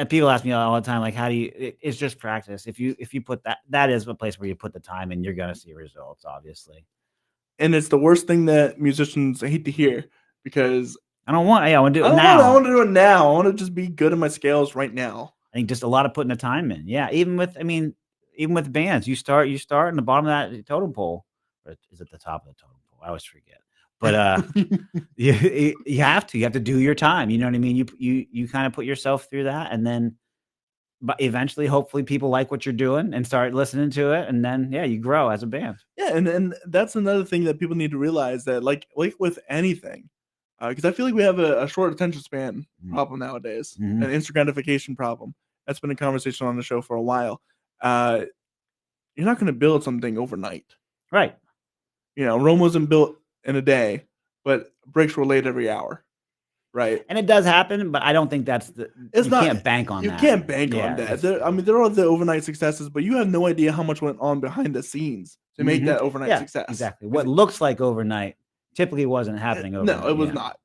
People ask me all the time, like, how do you? It's just practice. If you put that is a place where you put the time in, you're gonna see results, obviously. And it's the worst thing that musicians hate to hear, because I want to do it now. I want to do it now. I want to just be good at my scales right now. I think just a lot of putting the time in. Yeah, even with bands, you start in the bottom of that totem pole, or is it the top of the totem pole? I always forget. But you have to do your time. You know what I mean? You kind of put yourself through that, and then, but eventually, hopefully, people like what you're doing and start listening to it, and then you grow as a band. Yeah, and that's another thing that people need to realize, that like with anything, because I feel like we have a short attention span problem nowadays, an instant gratification problem. That's been a conversation on the show for a while. You're not going to build something overnight, right? Rome wasn't built in a day, but bricks were laid every hour, right? And it does happen, but I don't think that's can't bank on that. You can't bank on that. There are the overnight successes, but you have no idea how much went on behind the scenes to make that overnight success. Exactly. What looks like overnight typically wasn't happening overnight. No, it was not.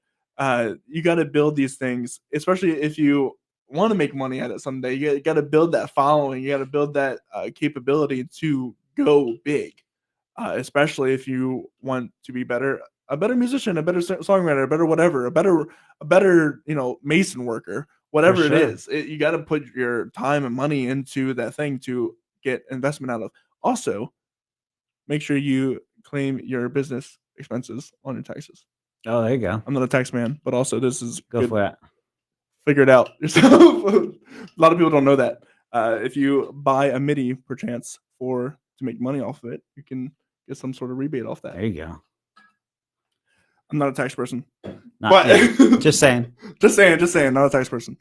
You got to build these things, especially if you want to make money at it someday. You got to build that following. You got to build that capability to go big, especially if you want to be a better musician, a better songwriter, a better whatever, a better mason worker, whatever it is. You got to put your time and money into that thing to get investment out of. Also, make sure you claim your business expenses on your taxes. Oh, there you go. I'm not a tax man, but also this is good. For it. Figure it out yourself. A lot of people don't know that. If you buy a MIDI perchance to make money off of it, you can get some sort of rebate off that. There you go. I'm not a tax person. Just saying. Just saying, not a tax person.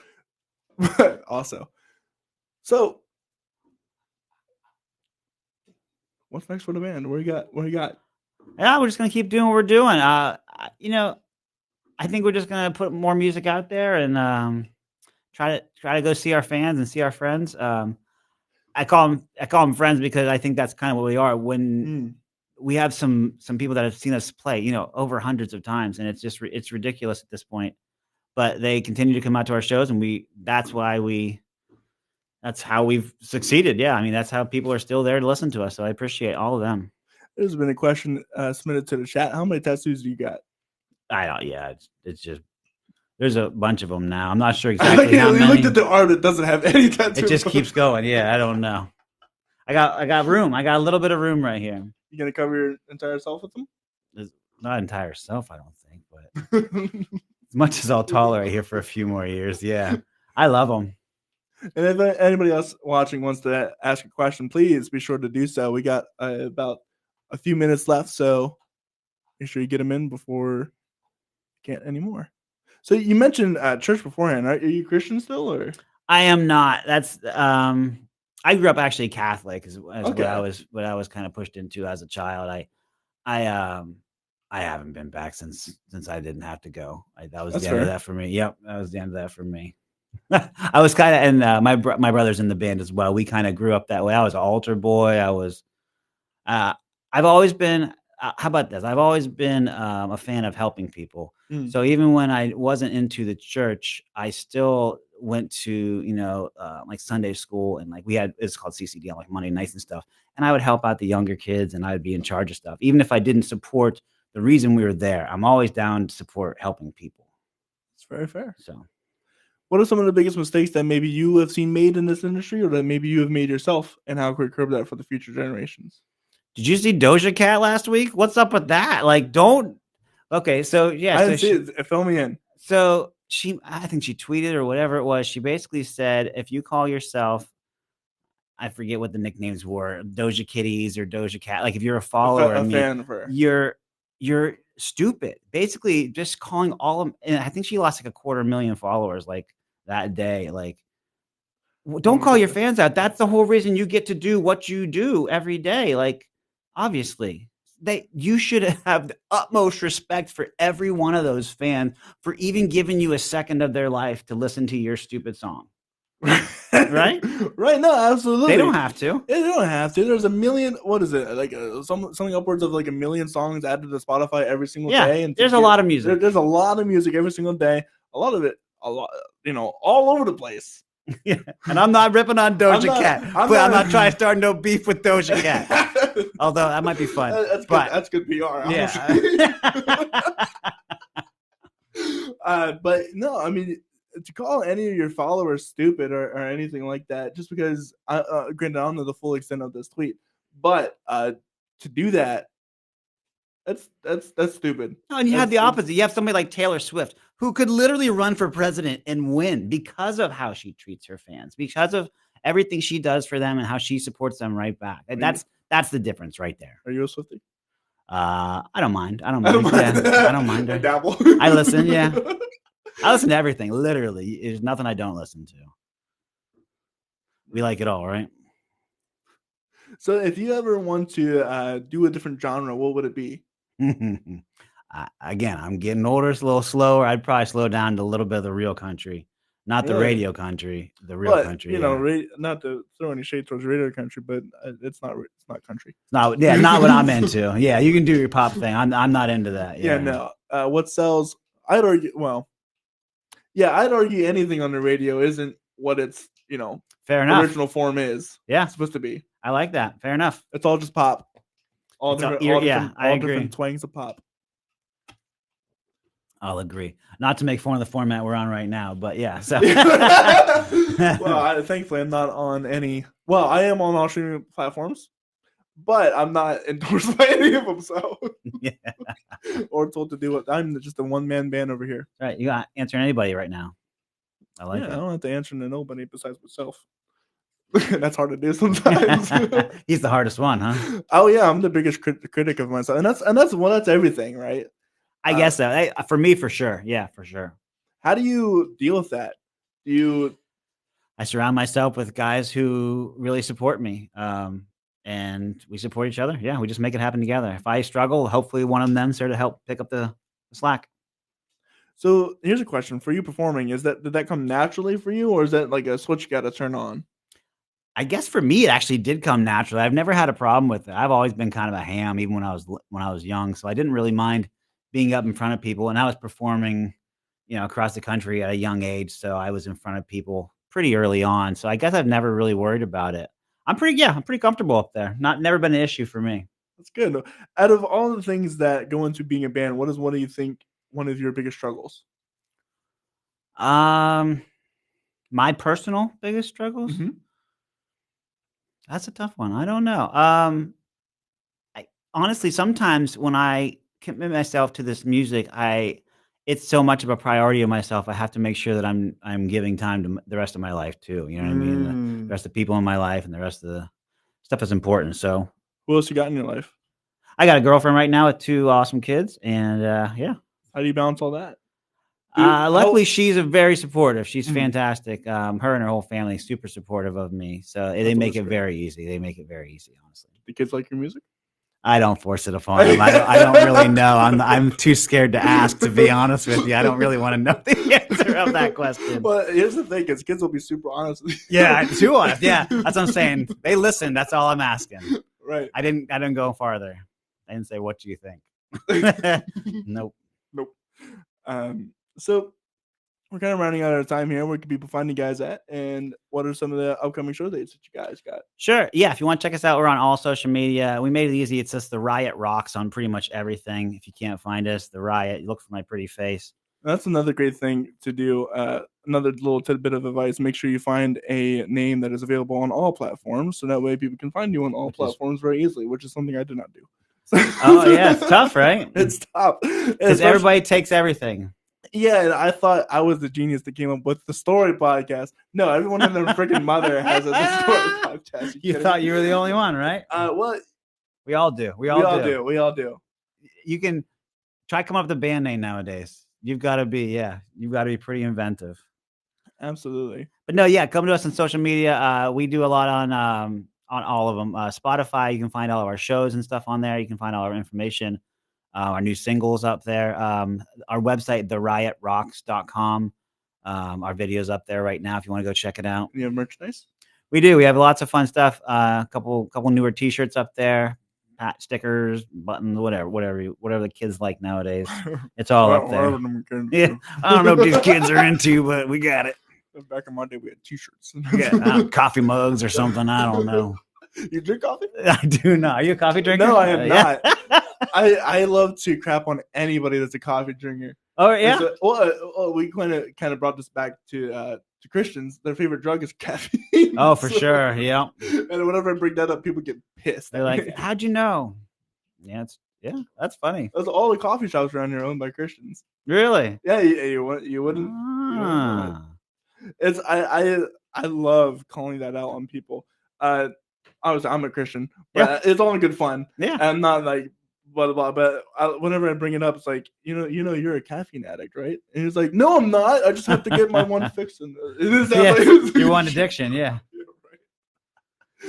But also. So what's next for the band? What do you got? Yeah, we're just gonna keep doing what we're doing. I think we're just gonna put more music out there and try to go see our fans and see our friends. I call them friends because I think that's kind of what we are. When we have some people that have seen us play, over hundreds of times, and it's ridiculous at this point. But they continue to come out to our shows, and that's how we've succeeded. Yeah, I mean that's how people are still there to listen to us. So I appreciate all of them. There's been a question submitted to the chat. How many tattoos do you got? I don't. Yeah, it's just there's a bunch of them now. I'm not sure exactly how many. We looked at the art; it doesn't have any tattoos. It just keeps going. Yeah, I don't know. I got room. I got a little bit of room right here. You gonna cover your entire self with them? Not entire self, I don't think, but as much as I'll tolerate here for a few more years. Yeah, I love them. And if anybody else watching wants to ask a question, please be sure to do so. We got about a few minutes left, so make sure you get them in before you can't anymore. So you mentioned church beforehand. Are you Christian still, or? I am not. That's I grew up actually Catholic, is what I was kind of pushed into as a child. I haven't been back since I didn't have to go. That was the end of that for me. Yep, that was the end of that for me. I was kind of, and my brother's in the band as well. We kind of grew up that way. I was an altar boy. I've always been. How about this? I've always been a fan of helping people. So even when I wasn't into the church, I still went to like Sunday school, and like it's called CCD on like Monday nights and stuff. And I would help out the younger kids, and I would be in charge of stuff, even if I didn't support the reason we were there. I'm always down to support helping people. It's very fair. So, what are some of the biggest mistakes that maybe you have seen made in this industry, or that maybe you have made yourself, and how could we curb that for the future generations? Did you see Doja Cat last week? What's up with that? Like, don't Okay, so yeah, I so didn't see it. Fill me in. So I think she tweeted or whatever it was. She basically said, if you call yourself, I forget what the nicknames were, Doja Kitties or Doja Cat. Like if you're a follower of A me, fan of her. you're stupid. Basically, just calling all of. And I think she lost like 250,000 followers like that day. Like, don't call your fans out. That's the whole reason you get to do what you do every day. Like, obviously, you should have the utmost respect for every one of those fans for even giving you a second of their life to listen to your stupid song. Right? Right. No, absolutely. They don't have to. Yeah, they don't have to. There's a million. What is it? Like something upwards of like 1 million songs added to Spotify every single day. And there's a lot of music. There's a lot of music every single day. A lot of it, all over the place. Yeah, and I'm not ripping on Doja Cat, but I'm not trying to start no beef with Doja Cat. Although that might be fun. That's good PR. Yeah. But no, I mean, to call any of your followers stupid or anything like that, just because, granted, I don't know the full extent of this tweet, but to do that, that's stupid. No, and you have the opposite. You have somebody like Taylor Swift who could literally run for president and win because of how she treats her fans, because of everything she does for them and how she supports them right back. And that's the difference right there. Are you a Swiftie? I don't mind. I don't mind. Yeah, I don't mind her. I dabble. I listen. Yeah, I listen to everything. Literally, there's nothing I don't listen to. We like it all, right? So, if you ever want to do a different genre, what would it be? Again, I'm getting older. It's a little slower. I'd probably slow down to a little bit of the real country, not the radio country. The real country. Not to throw any shade towards radio country, but it's not country. Not what I'm into. Yeah, you can do your pop thing. I'm not into that. Yeah, no. What sells? I'd argue. Well, yeah, I'd argue anything on the radio isn't what its fair enough original form is. Yeah, it's supposed to be. I like that. Fair enough. It's all just pop. All different twangs of pop. I'll agree. Not to make fun of the format we're on right now, but yeah. So, well, thankfully, I'm not on any. Well, I am on all streaming platforms, but I'm not endorsed by any of them. So, yeah, or told to do it. I'm just a one-man band over here. Right, you got answering anybody right now. I like it. I don't have to answer to nobody besides myself. That's hard to do sometimes. He's the hardest one, huh? Oh yeah, I'm the biggest critic of myself, and that's everything, right? I guess so. For me, for sure. Yeah, for sure. How do you deal with that? I surround myself with guys who really support me, and we support each other. Yeah, we just make it happen together. If I struggle, hopefully one of them's there to help pick up the slack. So here's a question for you: performing, did that come naturally for you, or is that like a switch you got to turn on? I guess for me, it actually did come naturally. I've never had a problem with it. I've always been kind of a ham, even when I was young. So I didn't really mind being up in front of people, and I was performing, across the country at a young age. So I was in front of people pretty early on. So I guess I've never really worried about it. I'm pretty comfortable up there. Never been an issue for me. That's good. Out of all the things that go into being a band, what do you think one of your biggest struggles? My personal biggest struggles? Mm-hmm. That's a tough one. I don't know. I honestly, sometimes when I commit myself to this music, it's so much of a priority of myself. I have to make sure that I'm giving time to the rest of my life too. You know what I mean? The rest of the people in my life and the rest of the stuff is important. So, who else you got in your life? I got a girlfriend right now with 2 awesome kids, and yeah. How do you balance all that? Luckily, she's very supportive. She's fantastic. Her and her whole family is super supportive of me. So they make it very easy. They make it very easy, honestly. The kids like your music? I don't force it upon them. I don't really know. I'm too scared to ask, to be honest with you. I don't really want to know the answer of that question. Well, here's the thing: kids will be super honest with you. Yeah, too honest. Yeah, that's what I'm saying. They listen. That's all I'm asking. Right. I didn't go farther. I didn't say, "What do you think?" Nope. So we're kind of running out of time here. Where can people find you guys at? And what are some of the upcoming show dates that you guys got? Sure. Yeah. If you want to check us out, we're on all social media. We made it easy. It's just the Riot Rocks on pretty much everything. If you can't find us, the Riot, you look for my pretty face. That's another great thing to do. Another little tidbit of advice: make sure you find a name that is available on all platforms, so that way people can find you on all platforms very easily, which is something I did not do. Oh yeah, it's tough, right? It's tough. Because everybody takes everything. Yeah, and I thought I was the genius that came up with the story podcast. No, everyone and their freaking mother has a story podcast. You kidding thought me? you were the only one, right? Well, We all do. We we all all do. do. We all do. You can try come up with a band name nowadays. You've got to be pretty inventive. Absolutely. But no, yeah, come to us on social media. We do a lot on all of them. Spotify, you can find all of our shows and stuff on there. You can find all our information, our new singles up there. Our website, theriotrocks.com. Our videos up there right now if you want to go check it out. You have merchandise? We do. We have lots of fun stuff. A couple newer T-shirts up there, pat stickers, buttons, whatever the kids like nowadays. It's all up there. Yeah, I don't know what these kids are into, but we got it. Back in my day, we had T-shirts. We got coffee mugs or something. I don't know. You drink coffee? I do not. Are you a coffee drinker? No, I am Yeah. not. I love to crap on anybody that's a coffee drinker. Oh yeah. We kind of brought this back to Christians. Their favorite drug is caffeine. Oh, for sure. Yeah. And whenever I bring that up, people get pissed. They're like, "How'd you know?" Yeah, that's funny. That's all the coffee shops around here owned by Christians. Really? Yeah, you wouldn't. Ah. It's I love calling that out on people. Obviously, I'm a Christian, but it's all in good fun. Yeah. I'm not like blah blah blah. But whenever I bring it up, it's like you know you're a caffeine addict, right? And he's like, no, I'm not. I just have to get my one fix. And your one addiction. Yeah. Right.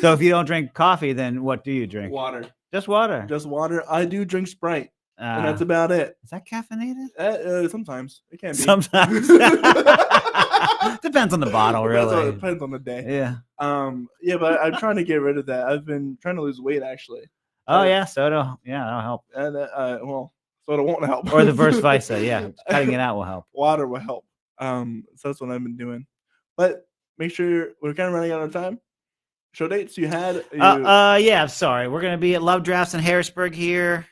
So if you don't drink coffee, then what do you drink? Water. Just water. Just water. I do drink Sprite, and that's about it. Is that caffeinated? Sometimes it can be. Sometimes. Depends on the bottle, really. Depends on the day. Yeah. Yeah, but I'm trying to get rid of that. I've been trying to lose weight actually. Oh yeah, soda. Yeah, that'll help. And soda won't help. Or the verse versa. Yeah, cutting it out will help. Water will help. So that's what I've been doing. But make sure we're kind of running out of time. Show dates you had. Yeah. Sorry, we're gonna be at Love Drafts in Harrisburg here.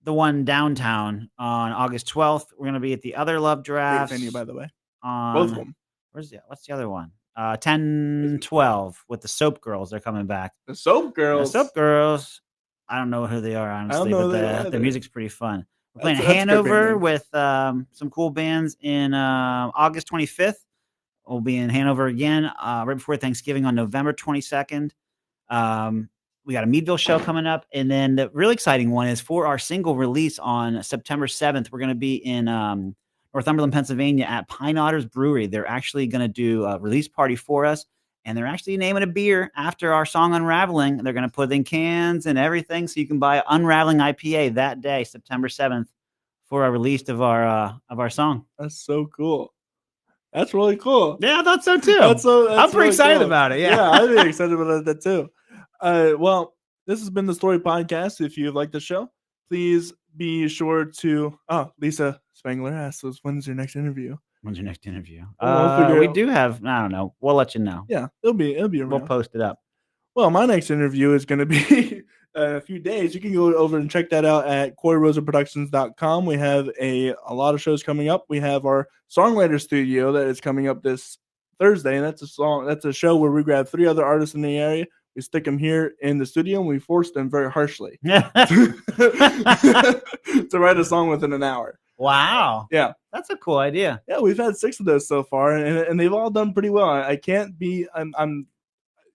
The one downtown on August 12th. We're gonna be at the other Love Drafts. Great venue, by the way. Both of them. What's the other one? 10-12 with the Soap Girls. They're coming back. The Soap Girls. The Soap Girls. I don't know who they are, honestly, but the music's pretty fun. We're playing Hanover with some cool bands in August 25th. We'll be in Hanover again right before Thanksgiving on November 22nd. We got a Meadville show coming up. And then the really exciting one is for our single release on September 7th. We're going to be in Northumberland, Pennsylvania at Pine Otters Brewery. They're actually going to do a release party for us. And they're actually naming a beer after our song Unraveling. They're going to put it in cans and everything. So you can buy Unraveling IPA that day, September 7th, for a release of our song. That's so cool. That's really cool. Yeah, I thought so too. I'm pretty really excited cool. about it. Yeah, I'd be excited about that too. Well, this has been the Story Podcast. If you like the show, please be sure to. Oh, Lisa Spangler asks us, when's your next interview? When's your next interview? We do have. I don't know. We'll let you know. Yeah, it'll be around. We'll post it up. Well, my next interview is going to be a few days. You can go over and check that out at CoreyRosaProductions.com. We have a lot of shows coming up. We have our songwriter studio that is coming up this Thursday, and that's a show where we grab 3 other artists in the area. We stick them here in the studio, and we force them very harshly to write a song within an hour. Wow. Yeah. That's a cool idea. Yeah, we've had 6 of those so far, and they've all done pretty well. I can't be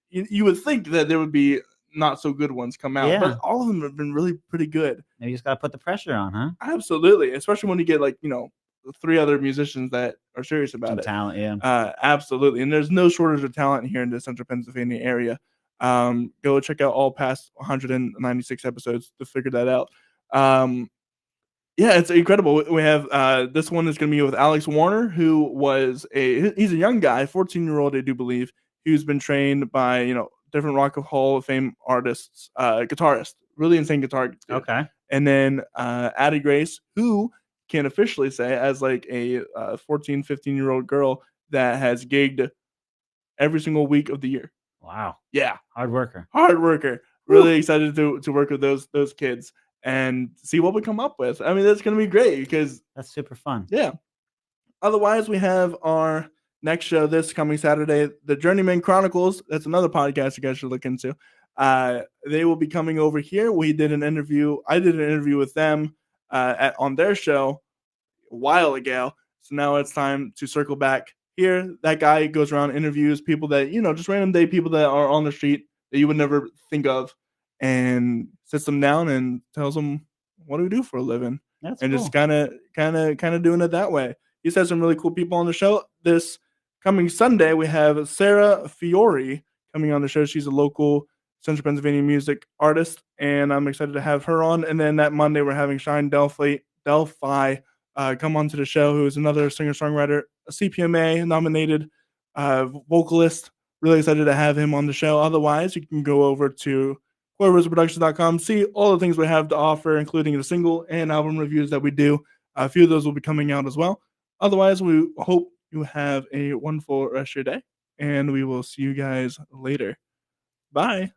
you would think that there would be not so good ones come out, but all of them have been really pretty good. Maybe you just got to put the pressure on, huh? Absolutely, especially when you get 3 other musicians that are serious about it. Talent, yeah. Absolutely, and there's no shortage of talent here in the Central Pennsylvania area. Go check out all past 196 episodes to figure that out. Yeah, it's incredible. We have this one is going to be with Alex Warner, who he's a young guy, 14-year-old, I do believe, who's been trained by different Rock of Hall of Fame artists, guitarist, really insane guitar. Okay. And then Addie Grace, who can officially say as a 14, 15-year-old girl that has gigged every single week of the year. Wow. Yeah. Hard worker. Really excited to work with those kids and see what we come up with. I mean, that's going to be great because that's super fun. Yeah. Otherwise, we have our next show this coming Saturday, The Journeyman Chronicles. That's another podcast you guys should look into. They will be coming over here. I did an interview with them on their show a while ago. So now it's time to circle back here. That guy goes around, interviews people that, just random day people that are on the street that you would never think of, and sits them down and tells them, what do we do for a living? That's and cool. just kind of doing it that way. He's had some really cool people on the show. This coming Sunday, we have Sarah Fiore coming on the show. She's a local Central Pennsylvania music artist, and I'm excited to have her on. And then that Monday, we're having Shine Delphi come onto the show, who is another singer-songwriter, a CPMA nominated vocalist. Really excited to have him on the show. Otherwise, you can go over to CoreRoseProductions.com, see all the things we have to offer, including the single and album reviews that we do. A few of those will be coming out as well. Otherwise, we hope you have a wonderful rest of your day, and we will see you guys later. Bye.